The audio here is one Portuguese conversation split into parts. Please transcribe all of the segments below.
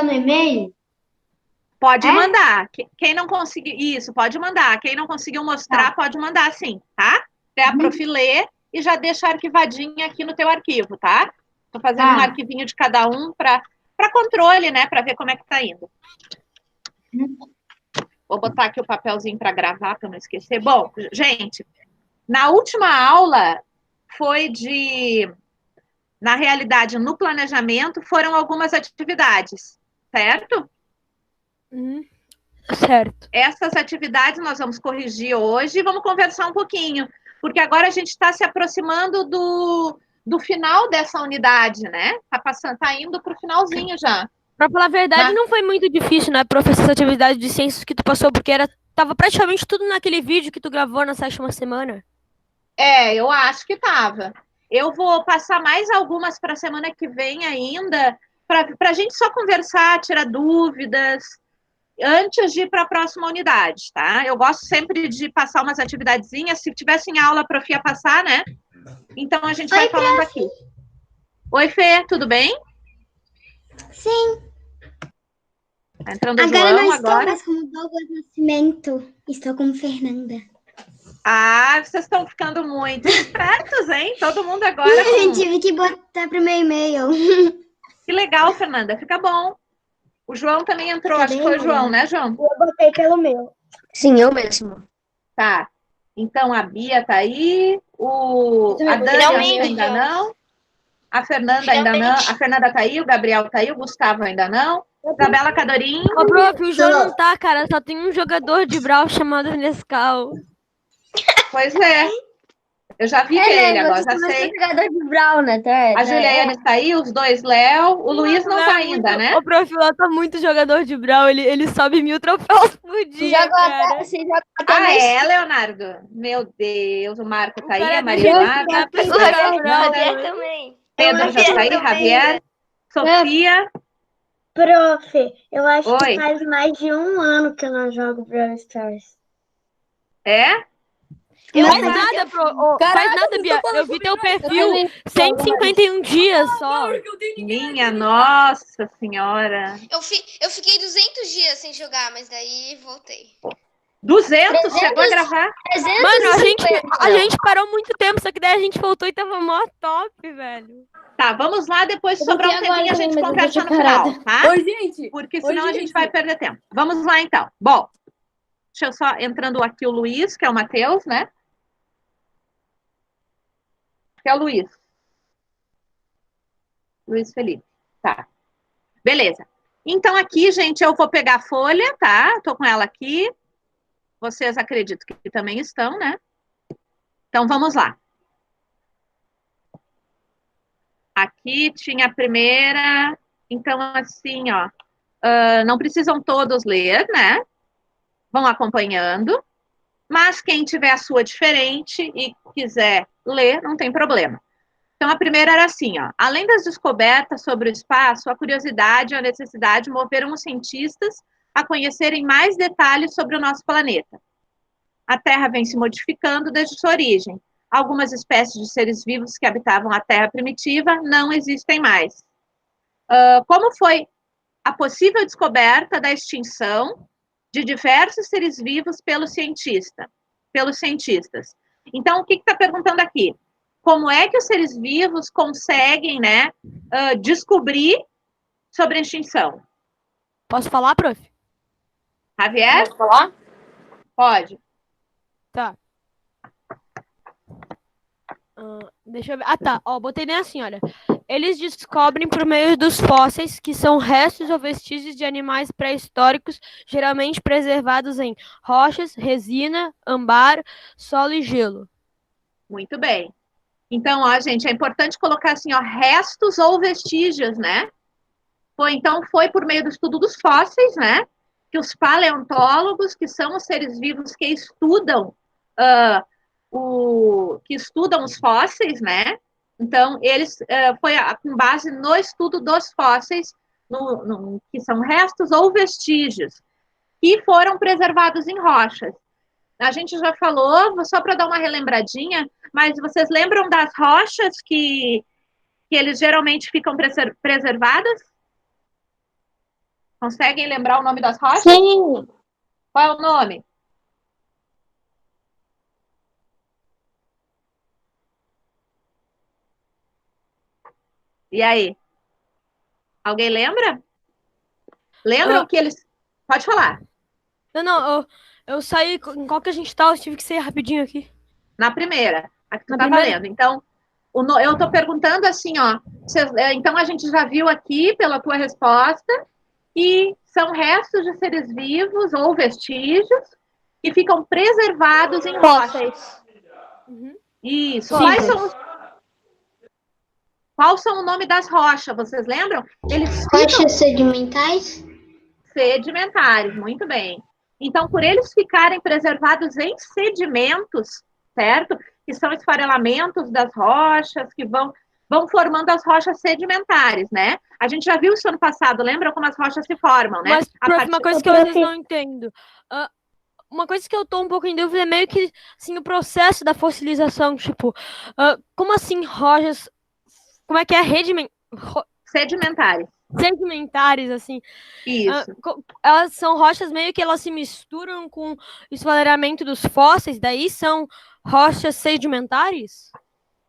mandar no e-mail? Pode É? mandar. Quem não conseguir, isso, pode mandar. Quem não conseguiu mostrar, Tá. pode mandar sim, tá? Até a prof ler e já deixa arquivadinha aqui no teu arquivo, tá? Tô fazendo um Tá. arquivinho de cada um para controle, né? Para ver como é que tá indo. Vou botar aqui o papelzinho para gravar, para não esquecer. Bom, gente, na última aula foi na realidade, no planejamento, foram algumas atividades, certo? Certo. Essas atividades nós vamos corrigir hoje e vamos conversar um pouquinho, porque agora a gente está se aproximando do final dessa unidade, né? Tá indo para o finalzinho já. Pra falar a verdade, Mas, não foi muito difícil, né, professor, essa atividade de ciências que tu passou, porque tava praticamente tudo naquele vídeo que tu gravou na sétima semana. eu acho que estava. Eu vou passar mais algumas para a semana que vem ainda, para a gente só conversar, tirar dúvidas, antes de ir para a próxima unidade, tá? Eu gosto sempre de passar umas atividadezinhas. Se tivesse em aula, a prof ia passar, né? Então a gente vai falando aqui. Oi, Fê, tudo bem? Sim. Tá entrando o Agora não João estou agora. mais como Douglas Nascimento. Estou como Fernanda. Ah, vocês estão ficando muito espertos, hein? Todo mundo agora Eu com... tive que botar pro meu e-mail. Que legal, Fernanda, fica bom. O João também entrou, Fica acho que bem foi o João, legal. né, João? Eu botei pelo meu. Sim, eu mesmo. Tá. Então a Bia tá aí, a Dani acho que ainda não, a Fernanda ainda não, a Fernanda tá aí, o Gabriel tá aí, o Gustavo ainda não, Isabela Cadorim. Ô, prof, o João não tá, cara, só tem um jogador de Brawl chamado Nescau. Pois é, eu já vi ele agora, já sei. Jogador de Brawl, né? A Juliana está aí, os dois Léo, o Luiz não tá ainda, né? O prof lá tá muito jogador de Brawl, ele sobe 1000 troféus por dia, cara. Você joga até Ah, mais. Leonardo? Meu Deus, o Marco tá aí, cara a deixa Maria de Marta, jogar pra O jogar Brawl. Javier também. Pedro já tá aí, Javier, Sofia. Prof, eu acho que Oi, faz mais de um ano que eu não jogo Brawl Stars. é? Faz nada, faz nada, Bia. Eu vi teu perfil 151 dias só. Minha nossa senhora. Eu fiquei 200 dias sem jogar, mas daí voltei. 200? Chegou a gravar? Mano, a 350. gente parou muito tempo, só que daí a gente voltou e tava mó top, velho. Tá, vamos lá, depois se sobrar um voltei agora tempinho a gente também, mas eu conversa já no tinha final, tá? Oi, gente. Porque senão a gente vai perder tempo. Vamos lá, então. Bom, deixa eu só entrando aqui o Luiz, que é o Matheus, né? Que é o Luiz. Luiz Felipe. Tá. Beleza. Então aqui, gente, eu vou pegar a folha, tá? Tô com ela aqui. Vocês acredito que também estão, né? Então vamos lá. Aqui tinha a primeira. Então, assim, ó. Não precisam todos ler, né? Vão acompanhando. Mas quem tiver a sua diferente e quiser ler, não tem problema. Então, a primeira era assim, ó. Além das descobertas sobre o espaço, a curiosidade e a necessidade moveram os cientistas a conhecerem mais detalhes sobre o nosso planeta. A Terra vem se modificando desde sua origem. Algumas espécies de seres vivos que habitavam a Terra primitiva não existem mais. Como foi a possível descoberta da extinção de diversos seres vivos pelos cientistas? Então, o que está perguntando aqui? Como é que os seres vivos conseguem, né, descobrir sobre a extinção? Posso falar, prof? Javier? Posso falar? Pode. Tá. Deixa eu ver. Ah, tá. Ó, botei nem assim, olha. Eles descobrem por meio dos fósseis, que são restos ou vestígios de animais pré-históricos, geralmente preservados em rochas, resina, âmbar, solo e gelo. Muito bem. Então, ó, gente, é importante colocar assim, ó, restos ou vestígios, né? Então, foi por meio do estudo dos fósseis, né? Que os paleontólogos, que são os seres vivos que estudam que estudam os fósseis, né? Então, eles foi com base no estudo dos fósseis, que são restos ou vestígios, que foram preservados em rochas. A gente já falou, só para dar uma relembradinha, mas vocês lembram das rochas que eles geralmente ficam preservadas? Conseguem lembrar o nome das rochas? Sim. Qual é o nome? E aí? Alguém lembra? Lembram que eles... Pode falar. Não, eu saí. Em qual que a gente tá? Eu tive que sair rapidinho aqui. Na primeira, a que tu Na tá primeira? valendo. Então, eu tô perguntando assim, ó. Então, a gente já viu aqui, pela tua resposta, que são restos de seres vivos ou vestígios que ficam preservados em rochas. Uhum. Isso. Sim. Quais são o nome das rochas? Vocês lembram? Eles ficam Rochas sedimentares? sedimentares, muito bem. Então, por eles ficarem preservados em sedimentos, certo? Que são esfarelamentos das rochas, que vão formando as rochas sedimentares, né? A gente já viu isso ano passado, lembra como as rochas se formam, né? Mas, prof, uma coisa que eu às vezes não entendo. Uma coisa que eu tô um pouco em dúvida é meio que, assim, o processo da fossilização, tipo, como assim rochas, como é que é Sedimentares. sedimentares, assim, Isso. elas são rochas meio que elas se misturam com o esfarelamento dos fósseis, daí são rochas sedimentares?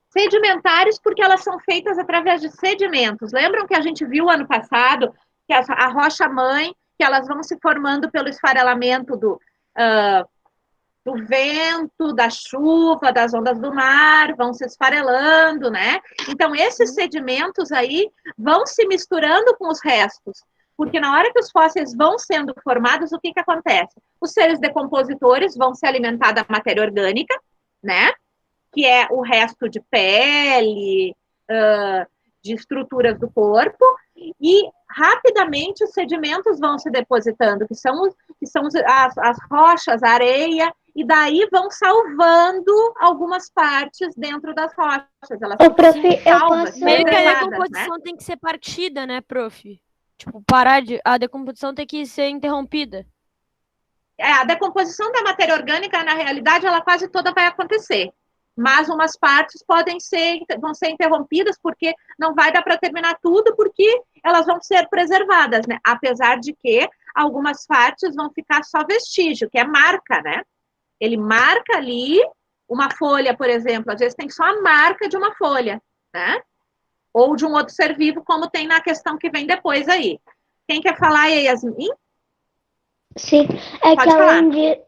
Sedimentares porque elas são feitas através de sedimentos. Lembram que a gente viu ano passado que a rocha-mãe, que elas vão se formando pelo esfarelamento do vento, da chuva, das ondas do mar, vão se esfarelando, né? Então, esses sedimentos aí vão se misturando com os restos, porque na hora que os fósseis vão sendo formados, o que acontece? Os seres decompositores vão se alimentar da matéria orgânica, né? Que é o resto de pele, de estruturas do corpo, e rapidamente os sedimentos vão se depositando, que são as rochas, a areia, e daí vão salvando algumas partes dentro das rochas. Elas ficam salvas, Meio que a preservadas, decomposição né? tem que ser partida, né, prof? Tipo, a decomposição tem que ser interrompida. A decomposição da matéria orgânica, na realidade, ela quase toda vai acontecer. Mas umas partes vão ser interrompidas, porque não vai dar para terminar tudo, porque elas vão ser preservadas, né? Apesar de que algumas partes vão ficar só vestígio, que é marca, né? Ele marca ali uma folha, por exemplo, às vezes tem só a marca de uma folha, né? Ou de um outro ser vivo, como tem na questão que vem depois aí. Quem quer falar aí, Yasmin? Sim, Pode falar.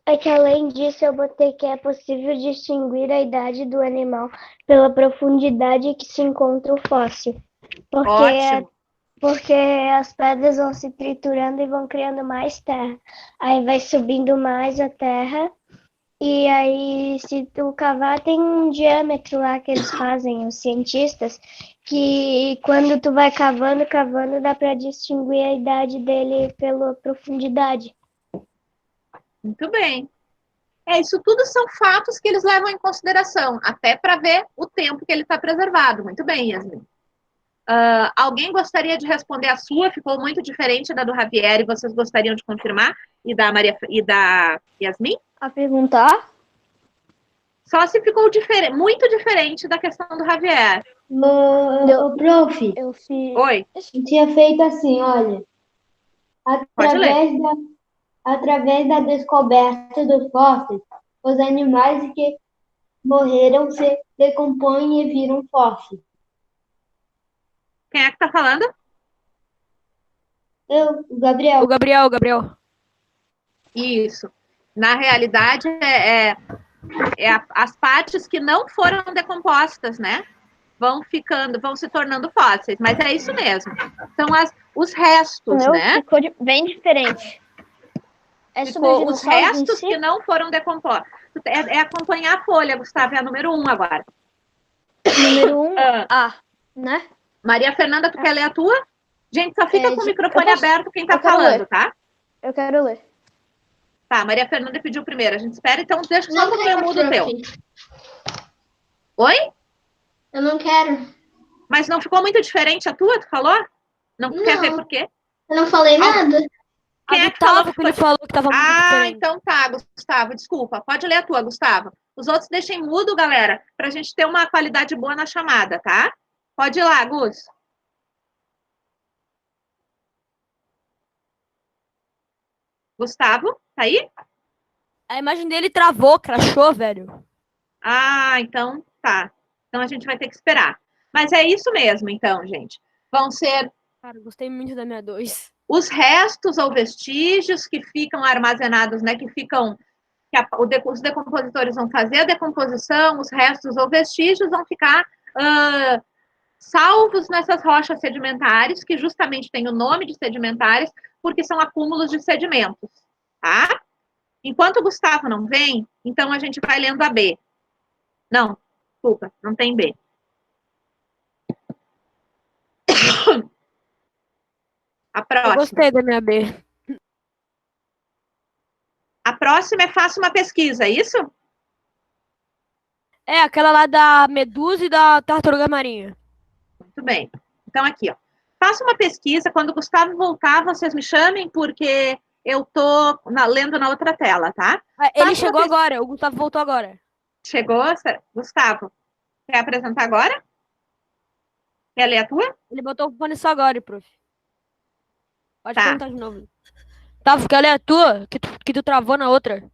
é que além disso eu botei que é possível distinguir a idade do animal pela profundidade que se encontra o fóssil. Ótimo. Porque as pedras vão se triturando e vão criando mais terra. Aí vai subindo mais a terra. E aí, se tu cavar, tem um diâmetro lá que eles fazem, os cientistas, que quando tu vai cavando, dá para distinguir a idade dele pela profundidade. Muito bem. Isso tudo são fatos que eles levam em consideração, até para ver o tempo que ele está preservado. Muito bem, Yasmin. Alguém gostaria de responder a sua? Ficou muito diferente da do Javier e vocês gostariam de confirmar? E da Yasmin? A perguntar? Só se ficou muito diferente da questão do Javier. Prof, Eu fiz. Oi, eu tinha feito assim, olha. pode ler. Através da descoberta dos fósseis, os animais que morreram se decompõem e viram fósseis. Quem é que está falando? O Gabriel. O Gabriel. Isso. Na realidade, as partes que não foram decompostas, né? Vão se tornando fósseis. Mas é isso mesmo. São os restos, né? Ficou bem diferente. Ficou os restos que não foram decompostos. É acompanhar a folha, Gustavo, é a número 1 agora. Número 1, né? Maria Fernanda, tu quer ler a tua? Gente, só fica com o microfone aberto quem tá eu quero falando, ler. tá? Eu quero ler. Tá, Maria Fernanda pediu primeiro. A gente espera, então deixa só um pouquinho eu mudo o teu. Oi? Eu não quero. Mas não ficou muito diferente a tua, tu falou? Não quer ver por quê? Eu não falei nada. Quem é que Gustavo, falou que ele falou que tava muito diferente. então tá, Gustavo, desculpa. Pode ler a tua, Gustavo. Os outros deixem mudo, galera, pra gente ter uma qualidade boa na chamada, tá? Pode ir lá, Gus. Gustavo, tá aí? A imagem dele travou, crashou, velho. Ah, então tá. Então a gente vai ter que esperar. Mas é isso mesmo, então, gente. Vão ser Cara, gostei muito da minha 2. os restos ou vestígios que ficam armazenados, né? Que ficam. Os decompositores vão fazer a decomposição, os restos ou vestígios vão ficar salvos nessas rochas sedimentares, que justamente têm o nome de sedimentares, porque são acúmulos de sedimentos, tá? Enquanto o Gustavo não vem, então a gente vai lendo a B. Não, desculpa, não tem B. A Eu próxima. gostei da minha B. A próxima é faça uma pesquisa, é isso? É, aquela lá da medusa e da tartaruga marinha. Muito bem. Então, aqui, ó. Faça uma pesquisa. Quando o Gustavo voltar, vocês me chamem, porque eu tô lendo na outra tela, tá? Ah, ele Faça chegou uma agora, o Gustavo voltou agora. Chegou? Gustavo, quer apresentar agora? Quer ler a tua? Ele botou o fone só agora, prof. Pode Tá. perguntar de novo. Tá, quer ler a tua? Que tu travou na outra.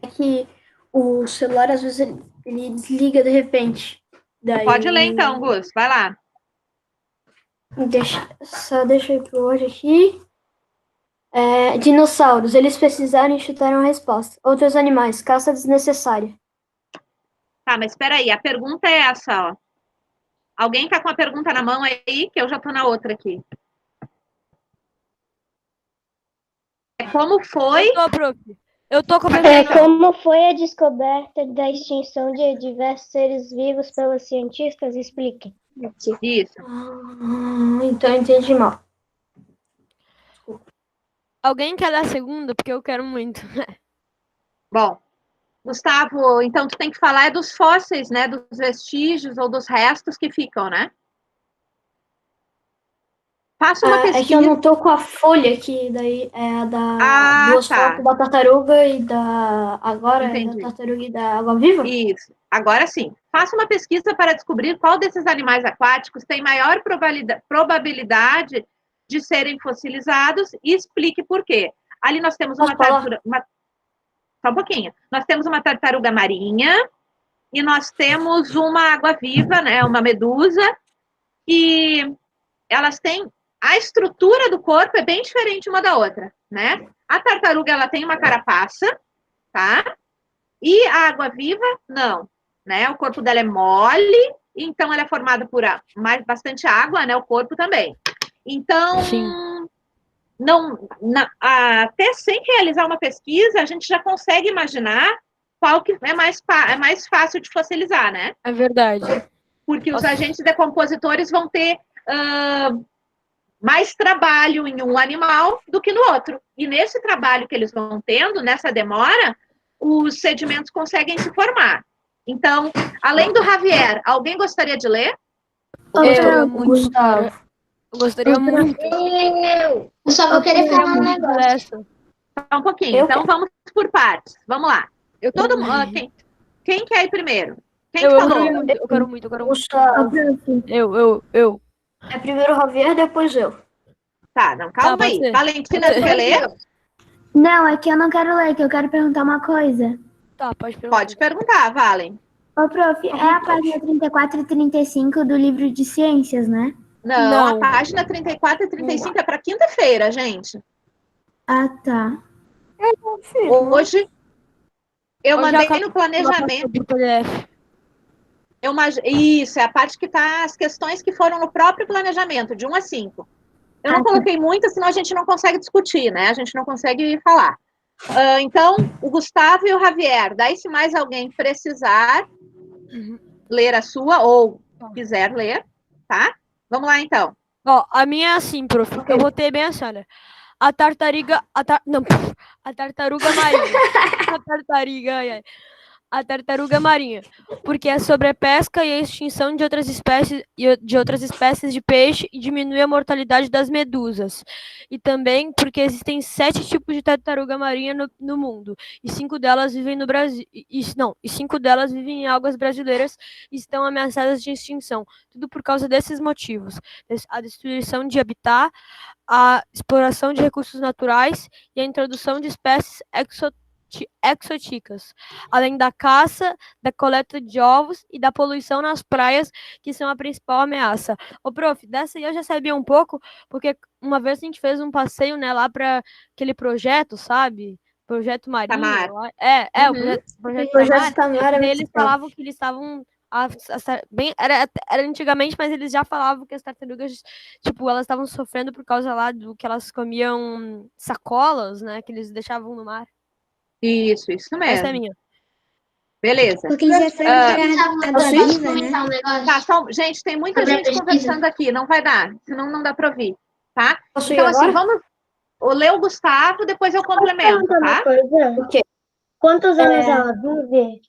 É que o celular, às vezes, ele desliga de repente. Daí... Pode ler então, Gus. Vai lá. Deixa eu ir pro hoje aqui. Dinossauros, eles precisaram e chutaram a resposta. Outros animais, caça desnecessária. Tá, mas espera aí. A pergunta é essa, ó. Alguém tá com a pergunta na mão aí, que eu já tô na outra aqui. Como foi? Eu tô, prof. Eu tô com a pergunta. Como foi a descoberta da extinção de diversos seres vivos pelos cientistas? Explique. Isso. Então eu entendi mal. Alguém quer dar a segunda? Porque eu quero muito. Bom, Gustavo, então tu tem que falar dos fósseis, né? Dos vestígios ou dos restos que ficam, né? Faça uma pesquisa. É que eu não tô com a folha aqui, daí é a da duas fotos da tartaruga e da agora é da tartaruga e da água-viva? Isso. Agora sim. Faça uma pesquisa para descobrir qual desses animais aquáticos tem maior probabilidade de serem fossilizados e explique por quê. Ali nós temos uma tartaruga. Só um pouquinho. Nós temos uma tartaruga marinha e nós temos uma água-viva, né? Uma medusa. E elas têm. A estrutura do corpo é bem diferente uma da outra, né? A tartaruga, ela tem uma carapaça, tá? E a água-viva, não, né? O corpo dela é mole, então ela é formada por bastante água, né? O corpo também. Então, até sem realizar uma pesquisa, a gente já consegue imaginar qual que é mais fácil de fossilizar, né? É verdade. Porque os agentes decompositores vão ter mais trabalho em um animal do que no outro. E nesse trabalho que eles vão tendo, nessa demora, os sedimentos conseguem se formar. Então, além do Javier, alguém gostaria de ler? Eu gostaria muito. Eu só vou querer falar um negócio. Só um pouquinho. Então, vamos por partes. Vamos lá. Todo mundo. Quem quer ir primeiro? Quem falou? Eu quero muito. Eu. É primeiro o Javier, depois eu. Tá, não, calma aí. Valentina, tu quer ler? Não, é que eu não quero ler, que eu quero perguntar uma coisa. Tá, pode perguntar. Pode perguntar, Valen. Ô, prof, é a página 34 e 35 do livro de ciências, né? Não, a página 34 e 35 é para quinta-feira, gente. Ah, tá. Hoje eu mandei no planejamento. Isso, é a parte que tá as questões que foram no próprio planejamento, de 1 a 5. Eu não coloquei muitas, senão a gente não consegue discutir, né? A gente não consegue falar. Então, o Gustavo e o Javier, daí se mais alguém precisar ler a sua, ou quiser ler, tá? Vamos lá, então. Ó, a minha é assim, prof. Eu botei bem assim, olha. A tartaruga marinha. a tartaruga marinha, porque a sobrepesca e a extinção de outras espécies de peixe e diminui a mortalidade das medusas. E também porque existem 7 tipos de tartaruga marinha no mundo, e 5 delas vivem no Brasil. E 5 delas vivem em águas brasileiras e estão ameaçadas de extinção. Tudo por causa desses motivos: a destruição de habitat, a exploração de recursos naturais e a introdução de espécies exóticas, além da caça, da coleta de ovos e da poluição nas praias, que são a principal ameaça. Ô, prof, dessa aí eu já sabia um pouco, porque uma vez a gente fez um passeio, né, lá para aquele projeto, sabe? Projeto Marinho. Tamar. O projeto Tamar. E eles falavam que eles estavam era antigamente, mas eles já falavam que as tartarugas, tipo, elas estavam sofrendo por causa lá do que elas comiam sacolas, né, que eles deixavam no mar. Isso mesmo. Essa é minha. Beleza. Porque já foi Gente, tem muita gente conversando aqui, não vai dar, senão não dá para ouvir, tá? Posso então, ir assim, agora? vamos ler o Gustavo, depois eu complemento, tá? O quê? Quantos anos ela vive?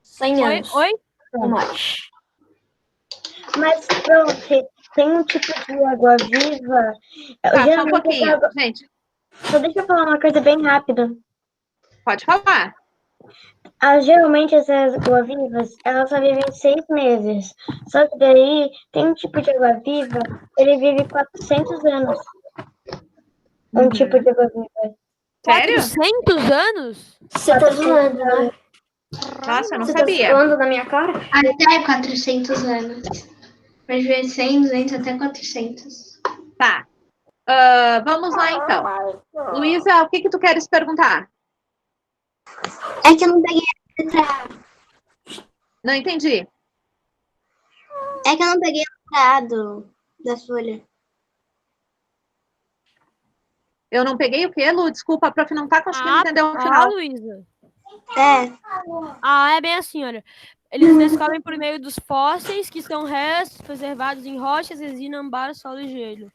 100 anos. Oi? Ou mais. Mas, prof, tem um tipo de água-viva. Só um pouquinho, gente. Só deixa eu falar uma coisa bem rápida. Pode falar. Geralmente essas água-vivas, elas só vivem 6 meses. Só que daí tem um tipo de água-viva, ele vive 400 anos. Um tipo de água-viva. Sério? 400 anos? Você tá zoando, né? Nossa, eu não Você sabia. tá zoando na minha cara? Até 400 anos. Pode ver 100, 200, até 400. Tá. Vamos lá, então. Luísa, o que tu queres perguntar? É que eu não peguei a letra. Não entendi. É que eu não peguei a letra da folha. Eu não peguei o quê, Lu? Desculpa, a prof não tá conseguindo entender o final. Luísa. É. É bem assim, olha. Eles descobrem por meio dos fósseis, que são restos preservados em rochas, resina, ambar, solo e gelo.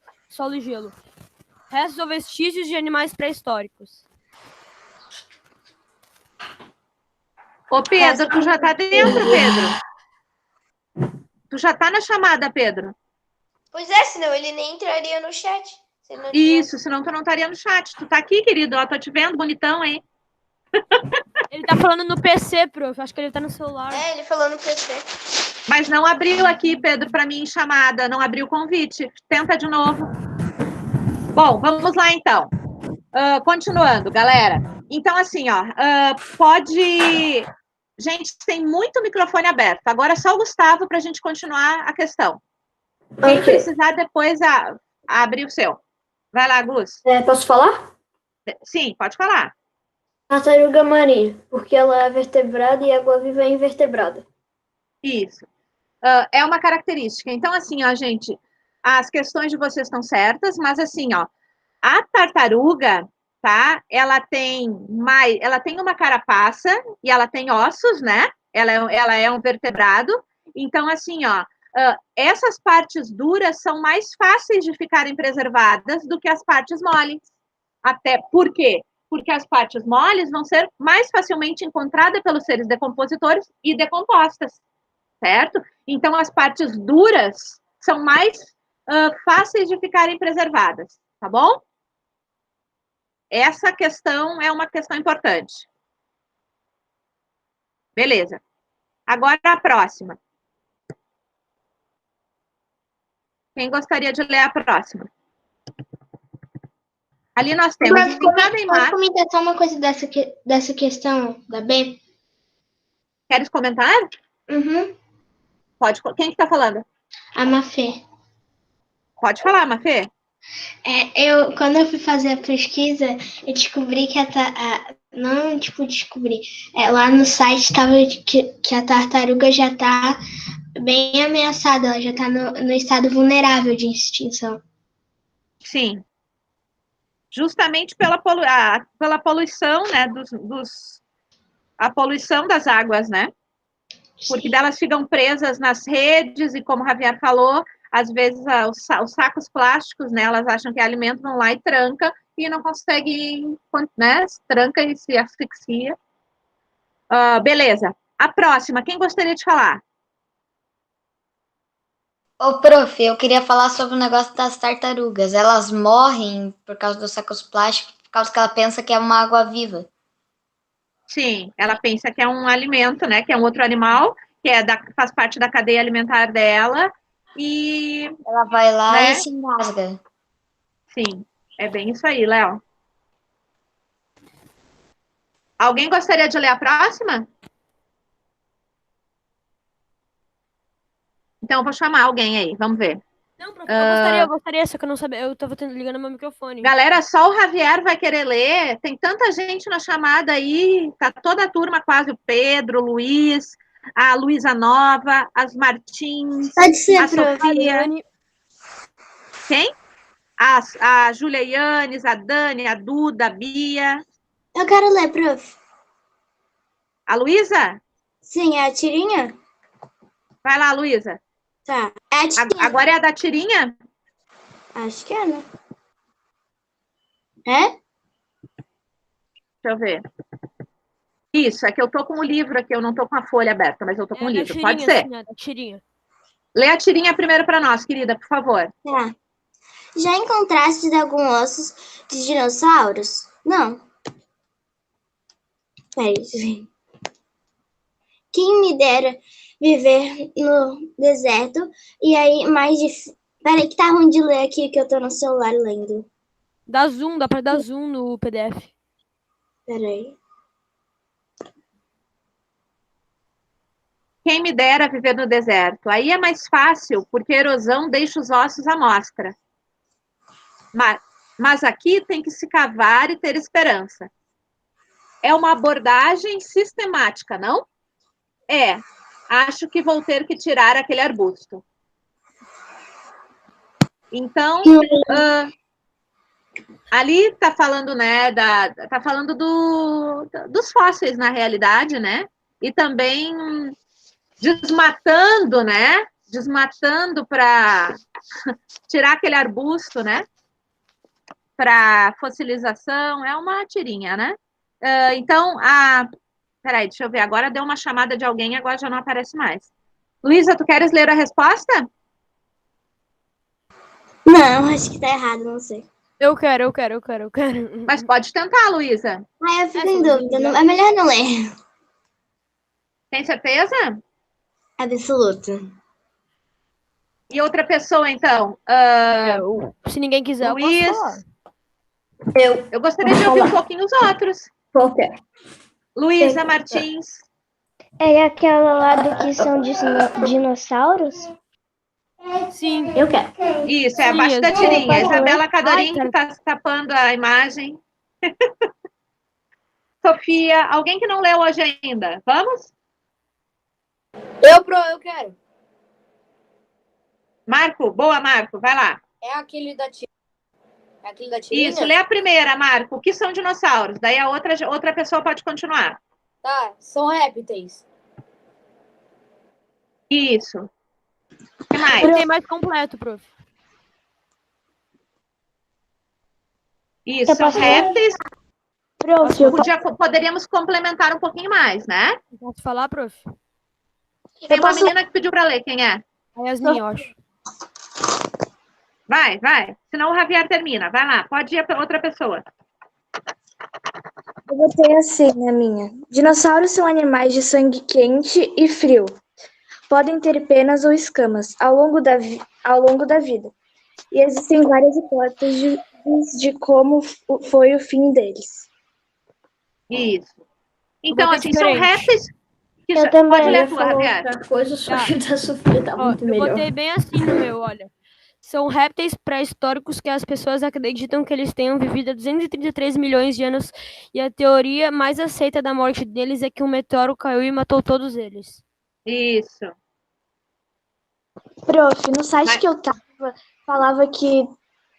Restos ou vestígios de animais pré-históricos. Ô, Pedro, tu já tá dentro, Pedro? Tu já tá na chamada, Pedro? Pois é, senão ele nem entraria no chat. Isso, senão tu não estaria no chat. Tu tá aqui, querido, ó, tô te vendo, bonitão, hein? Ele tá falando no PC, prof. Acho que ele tá no celular. É, ele falou no PC. Mas não abriu aqui, Pedro, para mim, chamada. Não abriu o convite. Tenta de novo. Bom, vamos lá, então. Continuando, galera. Então, assim, ó, pode... Gente, tem muito microfone aberto. Agora só o Gustavo para a gente continuar a questão. Quem precisar, depois abrir o seu. Vai lá, Gus. Posso falar? Sim, pode falar. Tartaruga marinha, porque ela é vertebrada e a água-viva é invertebrada. Isso. É uma característica. Então, assim, ó, gente, as questões de vocês estão certas, mas assim, ó, a tartaruga, tá? Ela tem uma carapaça e ela tem ossos, né? Ela é um vertebrado. Então, assim, ó, essas partes duras são mais fáceis de ficarem preservadas do que as partes moles. Até por quê? Porque as partes moles vão ser mais facilmente encontradas pelos seres decompositores e decompostas, certo? Então, as partes duras são mais fáceis de ficarem preservadas, tá bom? Essa questão é uma questão importante. Beleza. Agora a próxima. Quem gostaria de ler a próxima? Ali nós temos em cada imagem... Pode comentar só uma coisa dessa questão da B? Queres comentar? Uhum. Pode. Quem que tá falando? A Mafê. Pode falar, Mafê. Quando eu fui fazer a pesquisa, eu descobri que lá no site estava que a tartaruga já está bem ameaçada, ela já está no estado vulnerável de extinção. Sim. Justamente pela poluição, né, a poluição das águas, né? Porque delas ficam presas nas redes e, como o Javier falou, às vezes os sacos plásticos, né, elas acham que é alimento, vão lá e tranca e não conseguem, né, tranca e se asfixia. Beleza. A próxima, quem gostaria de falar? Ô, prof, eu queria falar sobre o negócio das tartarugas. Elas morrem por causa dos sacos plásticos, por causa que ela pensa que é uma água viva. Sim, ela pensa que é um alimento, né? Que é um outro animal, que faz parte da cadeia alimentar dela. E ela vai lá, né, e se engasga. Sim, é bem isso aí, Léo. Alguém gostaria de ler a próxima? Então, eu vou chamar alguém aí, vamos ver. Não, prof, eu gostaria, só que eu não sabia, eu tava ligando meu microfone. Galera, só o Javier vai querer ler, tem tanta gente na chamada aí, tá toda a turma quase, o Pedro, o Luiz, a Luísa Nova, as Martins, Pode ser, a Sofia. Quem? A Júlia Yanes, a Dani, a Duda, a Bia. Eu quero ler, prof. A Luísa? Sim, é a tirinha? Vai lá, Luísa. Tá. É a tirinha. Agora é a da tirinha? Acho que é, né? É? Deixa eu ver. Isso, é que eu tô com o livro aqui, eu não tô com a folha aberta, mas eu tô com o livro. Pode ser. Sim, a tirinha. Lê a tirinha primeiro para nós, querida, por favor. Tá. Já encontraste algum ossos de dinossauros? Não. Peraí. Quem me dera viver no deserto e aí mais difícil. Peraí que tá ruim de ler aqui que eu tô no celular lendo. Dá zoom, dá pra dar zoom no PDF. Peraí. Quem me dera viver no deserto. Aí é mais fácil, porque a erosão deixa os ossos à mostra. Mas aqui tem que se cavar e ter esperança. É uma abordagem sistemática, não? Acho que vou ter que tirar aquele arbusto. Então, ali está falando, né, tá falando dos fósseis, na realidade, né? E também desmatando, né? Desmatando para tirar aquele arbusto, né? Para fossilização, é uma tirinha, né? Então, peraí, deixa eu ver, agora deu uma chamada de alguém, agora já não aparece mais. Luísa, tu queres ler a resposta? Não, acho que tá errado, não sei. Eu quero. Mas pode tentar, Luísa. Eu fico em dúvida, é melhor não ler. Tem certeza? Absoluto. E outra pessoa, então? Se ninguém quiser, Luiz, eu posso falar. Eu gostaria de ouvir um pouquinho os outros. Qualquer. Luísa Martins. É aquela lá do que são dinossauros? Sim. Eu quero. Isso, é abaixo da tirinha. A Isabela Cadorim, que está tapando a imagem. Sofia, alguém que não leu hoje ainda? Vamos? Eu quero. Marco, boa, Marco, vai lá. É aquele da tirinha. Isso, lê a primeira, Marco. O que são dinossauros? Daí a outra pessoa pode continuar. Tá, são répteis. Isso. O que mais? Tem mais completo, prof. Isso, são répteis. Poderíamos complementar um pouquinho mais, né? Posso falar, prof? Tem uma menina que pediu para ler, quem é? A Yasmin, eu acho. Vai. Senão o Javier termina. Vai lá, pode ir para outra pessoa. Eu botei assim na minha. Dinossauros são animais de sangue quente e frio. Podem ter penas ou escamas ao longo da vida. E existem várias hipóteses de como foi o fim deles. Isso. Então, assim, são répteis... Pode ler a tua, Javier. Coisa, só que o da Sofia tá muito melhor. Eu botei bem assim no meu, olha. São répteis pré-históricos que as pessoas acreditam que eles tenham vivido há 233 milhões de anos e a teoria mais aceita da morte deles é que um meteoro caiu e matou todos eles. Isso. Prof, no site que eu tava, falava que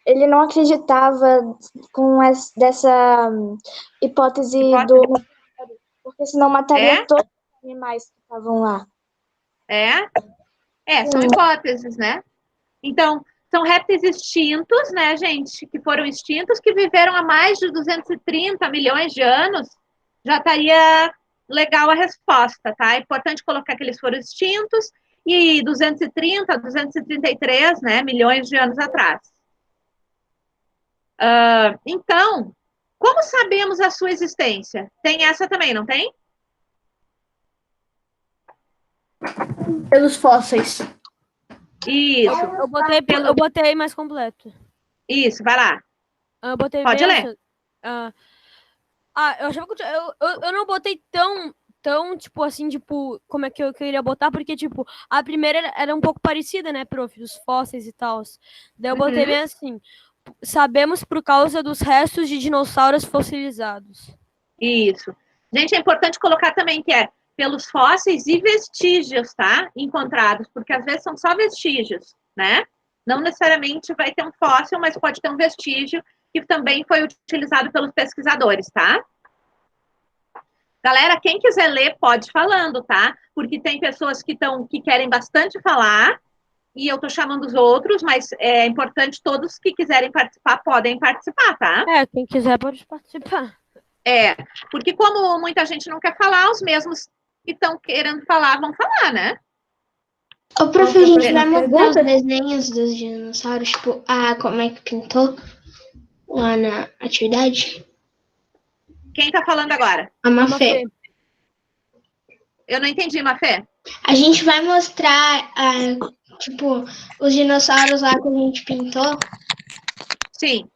ele não acreditava com dessa hipótese do... Porque senão mataria todos os animais que estavam lá. São hipóteses, né? Então, são répteis extintos, né, gente? Que foram extintos, que viveram há mais de 230 milhões de anos. Já estaria legal a resposta, tá? É importante colocar que eles foram extintos e 230, 233, né, milhões de anos atrás. Então, como sabemos a sua existência? Tem essa também, não tem? Pelos fósseis. Isso. Eu botei mais completo. Isso, vai lá. Eu botei Pode ler. Eu achava que eu não botei tão, tipo, assim, tipo, como é que eu queria botar, porque, tipo, a primeira era um pouco parecida, né, prof, dos fósseis e tal. Daí eu botei bem assim, sabemos por causa dos restos de dinossauros fossilizados. Isso. Gente, é importante colocar também que é pelos fósseis e vestígios, tá? Encontrados, porque às vezes são só vestígios, né? Não necessariamente vai ter um fóssil, mas pode ter um vestígio que também foi utilizado pelos pesquisadores, tá? Galera, quem quiser ler, pode ir falando, tá? Porque tem pessoas que querem bastante falar, e eu tô chamando os outros, mas é importante todos que quiserem participar, podem participar, tá? Quem quiser pode participar. Porque como muita gente não quer falar, os mesmos que estão querendo falar vão falar, né? Ô, prof, a gente vai mostrar os desenhos dos dinossauros, tipo, como é que pintou lá na atividade? Quem tá falando agora? A Mafê. Eu não entendi, Mafê. A gente vai mostrar, tipo, os dinossauros lá que a gente pintou. Sim.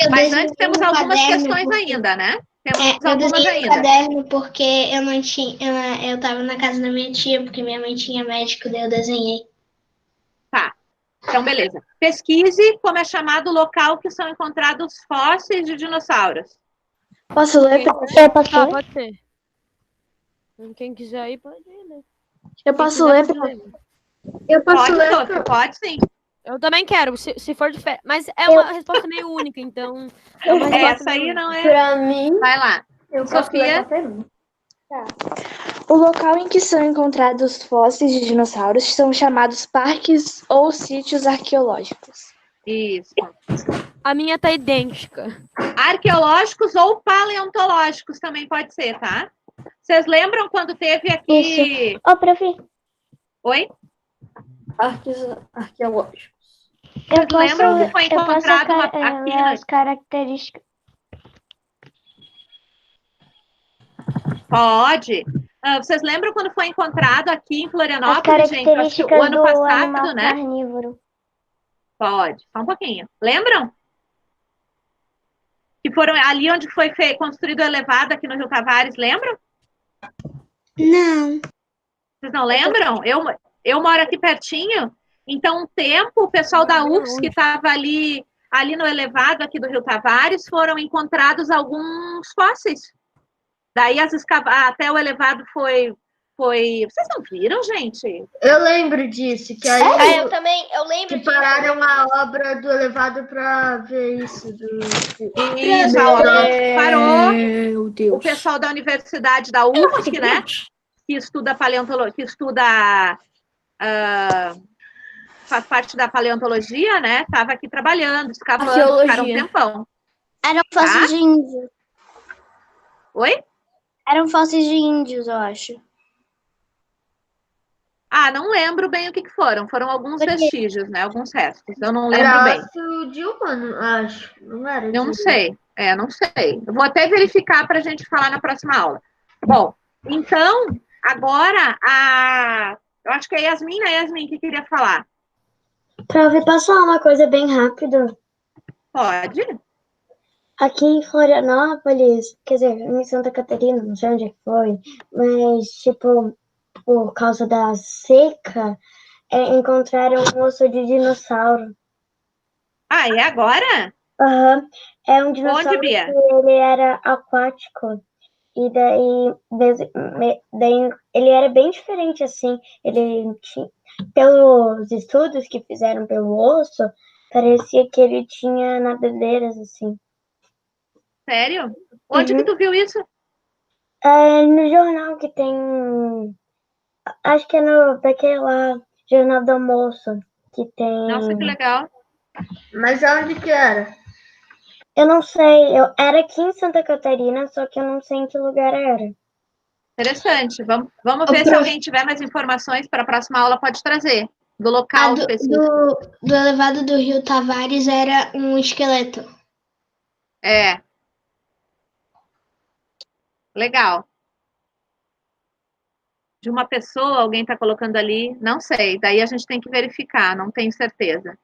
Mas antes temos algumas questões ainda, né? Temos algumas ainda. Eu caderno porque eu não tinha, eu tava na casa da minha tia, porque minha mãe tinha médico, daí eu desenhei. Tá. Então, beleza. Pesquise como é chamado o local que são encontrados fósseis de dinossauros. Posso ler? Pode ser. Quem quiser aí, pode ler. Eu posso ler? Eu posso ler? Pode sim. Eu também quero, se for de fé. Mas é uma resposta meio única, então... Essa aí não é... Pra mim... Vai lá. Sofia. Tá. O local em que são encontrados fósseis de dinossauros são chamados parques ou sítios arqueológicos. Isso. A minha tá idêntica. Arqueológicos ou paleontológicos também pode ser, tá? Vocês lembram quando teve aqui... Isso. Ô, prof. Oi? Arqueológicos. Lembram que foi encontrado aqui as características? Pode. Vocês lembram quando foi encontrado aqui em Florianópolis, gente? Acho que o ano passado, né? Carnívoro. Pode. Só um pouquinho. Lembram? Que foram ali onde foi construído o elevado aqui no Rio Tavares, lembram? Não. Vocês não lembram? Eu moro aqui pertinho. Então, um tempo, o pessoal da UFS que estava ali no elevado aqui do Rio Tavares, foram encontrados alguns fósseis. Daí até o elevado foi... Vocês não viram, gente? Eu lembro disso. Que aí eu também. Eu lembro que pararam a obra do elevado para ver isso. Isso, a obra parou. Meu Deus. O pessoal da Universidade da UFSC, né? Que estuda paleontologia, que estuda... faz parte da paleontologia, né? Estava aqui trabalhando, escavando, ficaram um tempão. Eram fósseis de índios. Oi? Eram fósseis de índios, eu acho. Não lembro bem o que foram. Foram alguns vestígios, né? Alguns restos. Eu não lembro bem. Era de humano, acho. Não era Eu não sei. Não sei. Eu vou até verificar para a gente falar na próxima aula. Bom, então, agora, eu acho que é a Yasmin, né, Yasmin, que queria falar. Prof, posso falar uma coisa bem rápido? Pode. Aqui em Florianópolis, quer dizer, em Santa Catarina, não sei onde é que foi, mas, tipo, por causa da seca, encontraram um osso de dinossauro. E agora? Aham. É um dinossauro Onde, Bia? que ele era aquático. E daí ele era bem diferente, assim. Ele tinha, pelos estudos que fizeram pelo osso, parecia que ele tinha nadadeiras, assim. Sério? Onde que tu viu isso? No jornal que tem... Acho que é daquele lá, Jornal do Almoço, que tem... Nossa, que legal. Mas onde que era? Eu não sei, era aqui em Santa Catarina, só que eu não sei em que lugar era. Interessante. Vamos ver se alguém tiver mais informações para a próxima aula, pode trazer. Do local específico. Do elevado do Rio Tavares era um esqueleto. É. Legal. De uma pessoa, alguém está colocando ali, não sei. Daí a gente tem que verificar, não tenho certeza.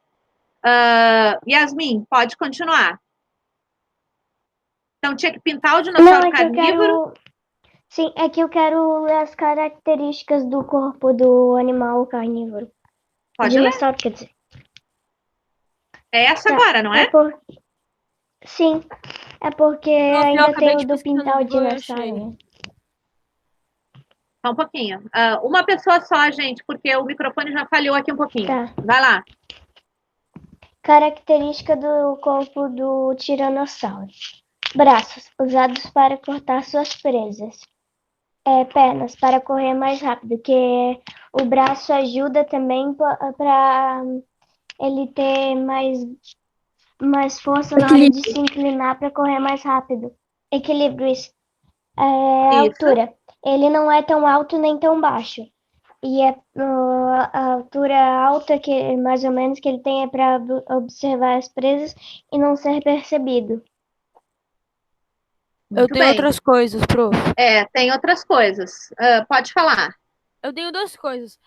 Yasmin, pode continuar. Então, tinha que pintar o dinossauro carnívoro. Sim, é que eu quero ler as características do corpo do animal carnívoro. Pode ler. Dinossauro, quer dizer. É essa agora, não é? Sim, é porque ainda tem o do pintar o dinossauro. Né? Só um pouquinho. Uma pessoa só, gente, porque o microfone já falhou aqui um pouquinho. Tá. Vai lá. Característica do corpo do tiranossauro. Braços, usados para cortar suas presas. Pernas, para correr mais rápido, que o braço ajuda também para ele ter mais força na hora de se inclinar para correr mais rápido. Equilíbrio, altura. Ele não é tão alto nem tão baixo. E a altura alta, que mais ou menos, que ele tem é para observar as presas e não ser percebido. Eu tenho outras coisas, prof. Tem outras coisas. Pode falar. Eu tenho duas coisas.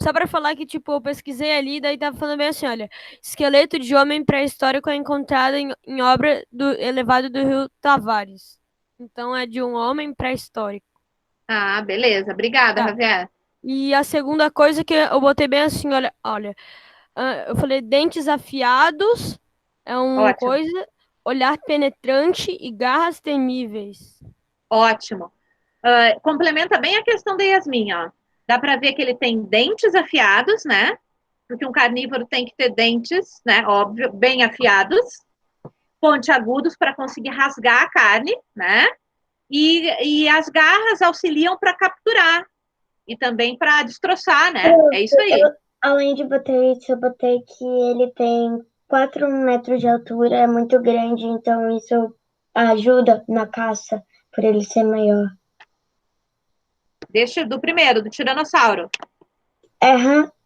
Só para falar que, tipo, eu pesquisei ali, daí tava falando bem assim, olha, esqueleto de homem pré-histórico é encontrado em obra do elevado do Rio Tavares. Então é de um homem pré-histórico. Ah, beleza. Obrigada, Javier. E a segunda coisa que eu botei bem assim, olha, eu falei dentes afiados, é uma coisa, olhar penetrante e garras temíveis. Ótimo. Complementa bem a questão da Yasmin, ó. Dá para ver que ele tem dentes afiados, né? Porque um carnívoro tem que ter dentes, né? Óbvio, bem afiados, pontiagudos para conseguir rasgar a carne, né? E as garras auxiliam para capturar e também para destroçar, né? É isso aí. Além de botar isso, eu botei que ele tem 4 metros de altura, é muito grande, então isso ajuda na caça, por ele ser maior. Deixa do primeiro, do tiranossauro.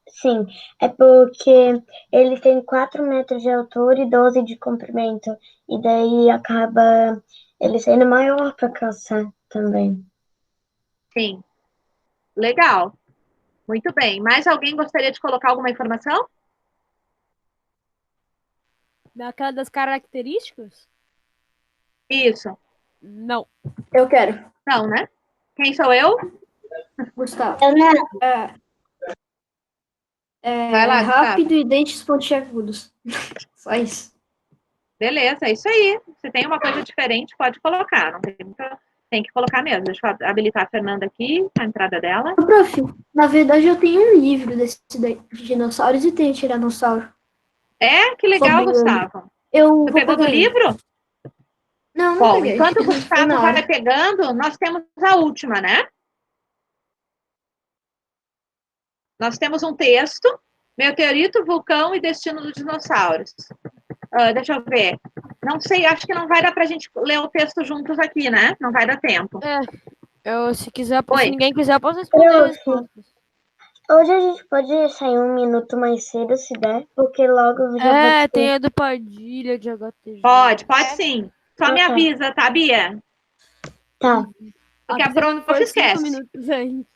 Sim. É porque ele tem 4 metros de altura e 12 de comprimento. E daí acaba ele sendo maior para caçar também. Sim. Legal. Muito bem. Mais alguém gostaria de colocar alguma informação? Daquela das características? Isso. Não. Eu quero. Não, né? Quem sou eu? Gustavo. Vai lá, rápido Gustavo. e dentes pontiagudos. Só isso. Beleza, é isso aí. Se tem uma coisa diferente, pode colocar. Não tem que colocar mesmo. Deixa eu habilitar a Fernanda aqui, a entrada dela. Prof, na verdade eu tenho um livro de dinossauros e tem tiranossauro. Que legal, Gustavo. Você pegou do livro? Não peguei. peguei. Enquanto o Gustavo vai pegando, nós temos a última, né? Nós temos um texto, Meteorito, Vulcão e Destino dos Dinossauros. Deixa eu ver. Não sei, acho que não vai dar pra gente ler o texto juntos aqui, né? Não vai dar tempo. Se ninguém quiser, eu posso responder. Hoje a gente pode sair um minuto mais cedo, se der, porque logo já tem a do Padilha de HTG. Pode sim. Só me avisa, tá, Bia? Tá. Porque a prof esquece. 5 minutos antes.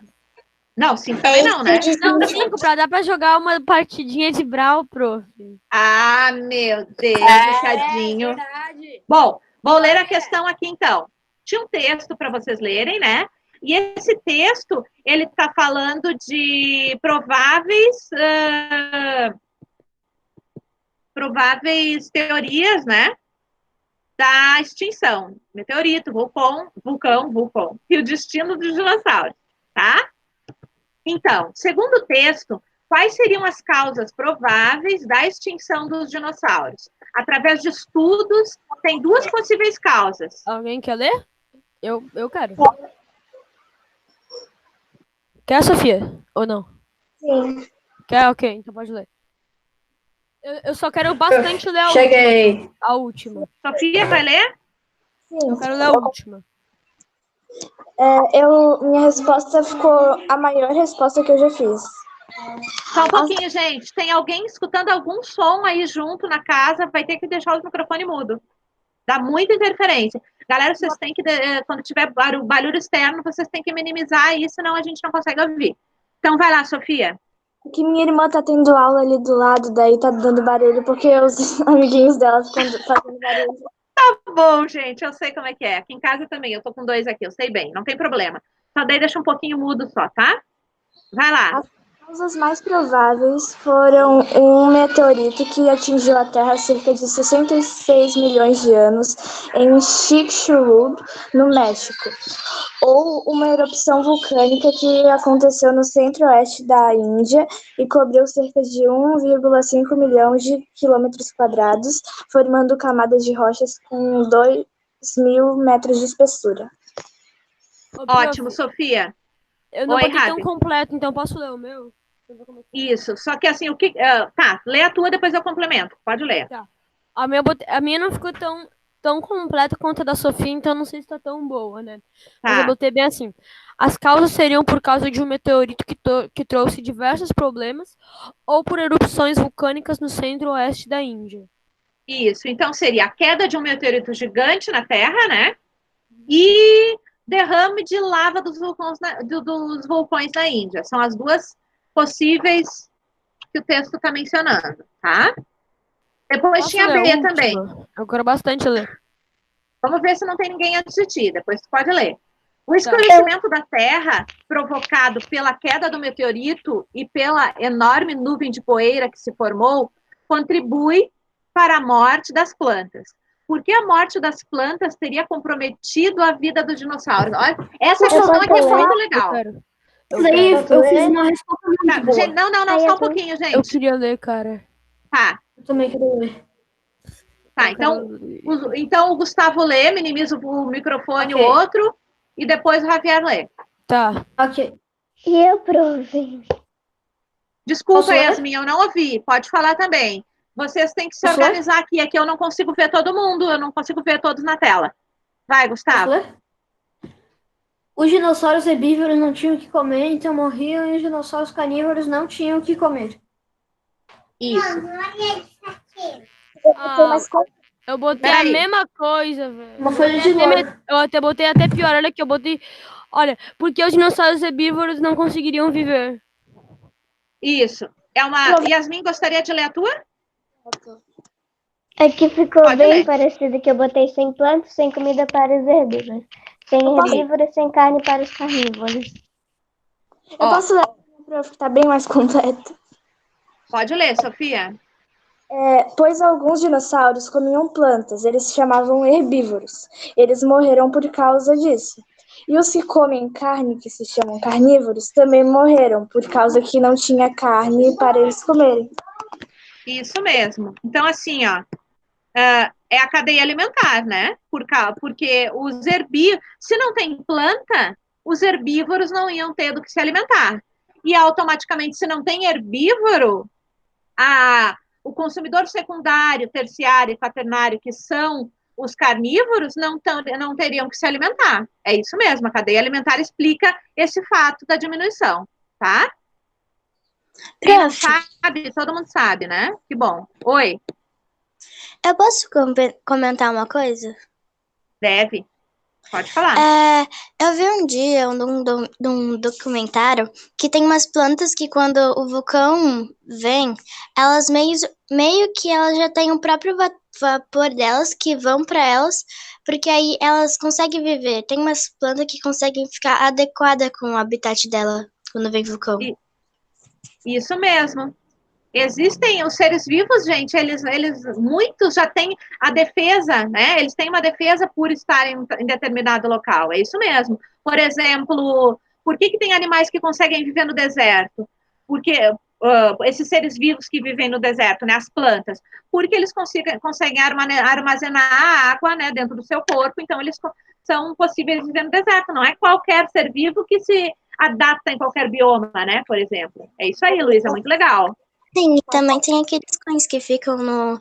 Não, 5 também não, né? Não, 5, pra dar pra jogar uma partidinha de Brawl, prof. Ah, meu Deus, tadinho. Verdade. Bom, vou ler a questão aqui, então. Tinha um texto para vocês lerem, né? E esse texto, ele está falando de prováveis teorias, né? Da extinção. Meteorito, vulcão e o destino dos dinossauros, tá? Então, segundo o texto, quais seriam as causas prováveis da extinção dos dinossauros? Através de estudos, tem 2 possíveis causas. Alguém quer ler? Eu quero. Quer, Sofia? Ou não? Sim. Quer? Ok, então pode ler. Eu só quero bastante ler Cheguei. a última. Sofia, vai ler? Sim. Eu quero ler a última. Minha resposta ficou a maior resposta que eu já fiz. Só um pouquinho, gente. Tem alguém escutando algum som aí junto na casa, vai ter que deixar o microfone mudo. Dá muita interferência. Galera, vocês têm que, quando tiver barulho externo, vocês têm que minimizar isso, senão a gente não consegue ouvir. Então, vai lá, Sofia. Que minha irmã tá tendo aula ali do lado, daí tá dando barulho, porque os amiguinhos dela ficam fazendo barulho. Tá bom, gente, eu sei como é que é. Aqui em casa também, eu tô com 2 aqui, eu sei bem, não tem problema. Só daí deixa um pouquinho mudo só, tá? Vai lá. As causas mais prováveis foram um meteorito que atingiu a Terra há cerca de 66 milhões de anos em Chicxulub, no México, ou uma erupção vulcânica que aconteceu no centro-oeste da Índia e cobriu cerca de 1,5 milhão de quilômetros quadrados, formando camadas de rochas com 2.000 metros de espessura. Ótimo, Sofia. Eu não botei tão completo, então posso ler o meu? Isso, só que assim, tá, lê a tua, depois eu complemento. Pode ler. Tá. A minha não ficou tão completa quanto a da Sofia, então não sei se tá tão boa, né? Tá. Mas eu botei bem assim. As causas seriam por causa de um meteorito que trouxe diversos problemas ou por erupções vulcânicas no centro-oeste da Índia. Isso, então seria a queda de um meteorito gigante na Terra, né? E derrame de lava dos vulcões na Índia. São as duas possíveis que o texto está mencionando, tá? Depois tinha B também. Eu quero bastante ler. Vamos ver se não tem ninguém antes de ti, depois tu pode ler. O escurecimento da Terra, provocado pela queda do meteorito e pela enorme nuvem de poeira que se formou, contribui para a morte das plantas. Por que a morte das plantas teria comprometido a vida dos dinossauros? Olha, essa questão aqui é muito legal. Eu fiz uma resposta muito boa. Gente, não, só um pouquinho, gente. Eu queria ler, cara. Tá. Eu também queria ler. Tá, então o Gustavo lê, minimiza o microfone, o outro, e depois o Javier lê. Tá. Ok. E eu provei. Desculpa, Yasmin, eu não ouvi. Pode falar também. Vocês têm que se organizar aqui. Aqui eu não consigo ver todo mundo, eu não consigo ver todos na tela. Vai, Gustavo. Os dinossauros herbívoros não tinham o que comer, então morriam, e os dinossauros carnívoros não tinham o que comer. Isso. Eu botei a mesma coisa, velho. Uma folha de louro. Eu até botei até pior, olha aqui, eu botei... Olha, porque os dinossauros herbívoros não conseguiriam viver. Isso. Yasmin, gostaria de ler a tua? Aqui ficou bem parecido, que eu botei sem plantas, sem comida para os herbívoros. Sem herbívoros, sem carne para os carnívoros. Eu posso ler para ficar bem mais completo? Pode ler, Sofia. Pois alguns dinossauros comiam plantas, eles se chamavam herbívoros. Eles morreram por causa disso. E os que comem carne, que se chamam carnívoros, também morreram, por causa que não tinha carne para eles comerem. Isso mesmo. Então, assim, ó, é a cadeia alimentar, né? Porque os herbívoros, se não tem planta, os herbívoros não iam ter do que se alimentar. E automaticamente, se não tem herbívoro, o consumidor secundário, terciário e quaternário, que são os carnívoros, não teriam que se alimentar. É isso mesmo, a cadeia alimentar explica esse fato da diminuição, tá? Quem não sabe, todo mundo sabe, né? Que bom. Oi. Eu posso comentar uma coisa? Deve. Pode falar. Eu vi um dia um documentário que tem umas plantas que quando o vulcão vem, elas meio que elas já têm o próprio vapor delas que vão para elas, porque aí elas conseguem viver. Tem umas plantas que conseguem ficar adequadas com o habitat dela quando vem vulcão. Isso mesmo. Existem os seres vivos, gente, muitos já têm a defesa, né? Eles têm uma defesa por estarem em determinado local, é isso mesmo. Por exemplo, por que tem animais que conseguem viver no deserto? Porque esses seres vivos que vivem no deserto, né, as plantas, porque eles conseguem armazenar a água, né, dentro do seu corpo, então eles são possíveis de viver no deserto, não é qualquer ser vivo que se adapta em qualquer bioma, né, por exemplo. É isso aí, Luísa, muito legal. Sim, também tem aqueles cães que ficam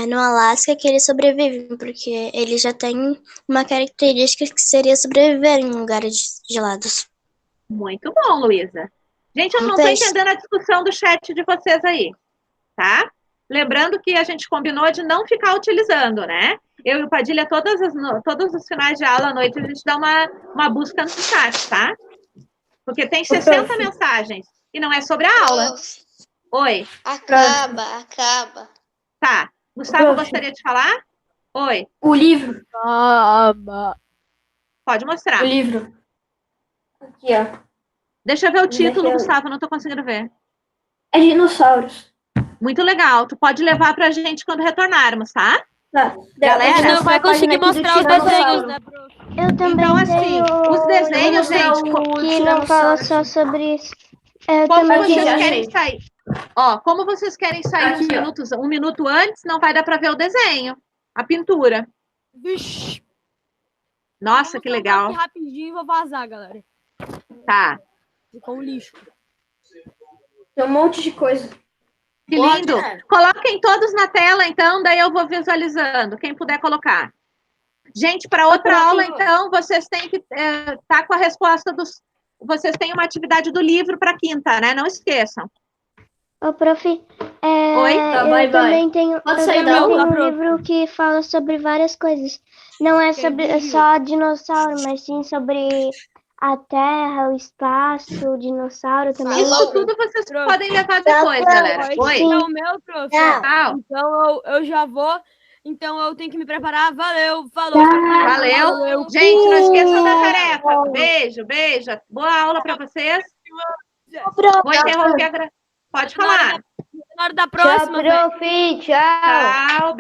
no Alasca que eles sobrevivem, porque eles já têm uma característica que seria sobreviver em lugares gelados. Muito bom, Luísa. Gente, eu não estou entendendo a discussão do chat de vocês aí, tá? Lembrando que a gente combinou de não ficar utilizando, né? Eu e o Padilha, todos os finais de aula à noite, a gente dá uma busca no chat, tá? Porque tem 60 mensagens e não é sobre a aula. Oi. Acaba. Tá. Gustavo, gostaria de falar? Oi. O livro. Pode mostrar. O livro. Aqui, ó. Deixa eu ver o título, Gustavo, não estou conseguindo ver. É dinossauros. Muito legal. Tu pode levar pra gente quando retornarmos, tá? Tá. Galera, não vai conseguir mostrar os desenhos, né, prof? Eu também então, assim, tenho os desenhos, gente, que não fala só sobre isso. Como vocês querem sair? Ó, como vocês querem sair uns minutos, um minuto antes, não vai dar para ver o desenho, a pintura. Vixe. Nossa, que legal. Aqui rapidinho e vou vazar, galera. Tá. Ficou um lixo. Tem um monte de coisa. Que lindo. Coloquem todos na tela, então, daí eu vou visualizando. Quem puder colocar. Gente, para outra aula, então, vocês têm que estar com a resposta dos... Vocês têm uma atividade do livro para quinta, né? Não esqueçam. Ô, prof, Oi? Tá, eu também tenho um prof. livro que fala sobre várias coisas. Não é sobre só dinossauro, mas sim sobre a Terra, o espaço, o dinossauro também. Isso tudo vocês podem levar depois, galera. Oi? Então, meu, prof. Tchau. Então, eu já vou. Então, eu tenho que me preparar. Valeu, falou. Valeu. Gente, não esqueçam da tarefa. Beijo, beijo. Boa aula para vocês. Vou interromper a... Pode falar. Na hora da próxima. Tchau, prof. Tchau. Tchau.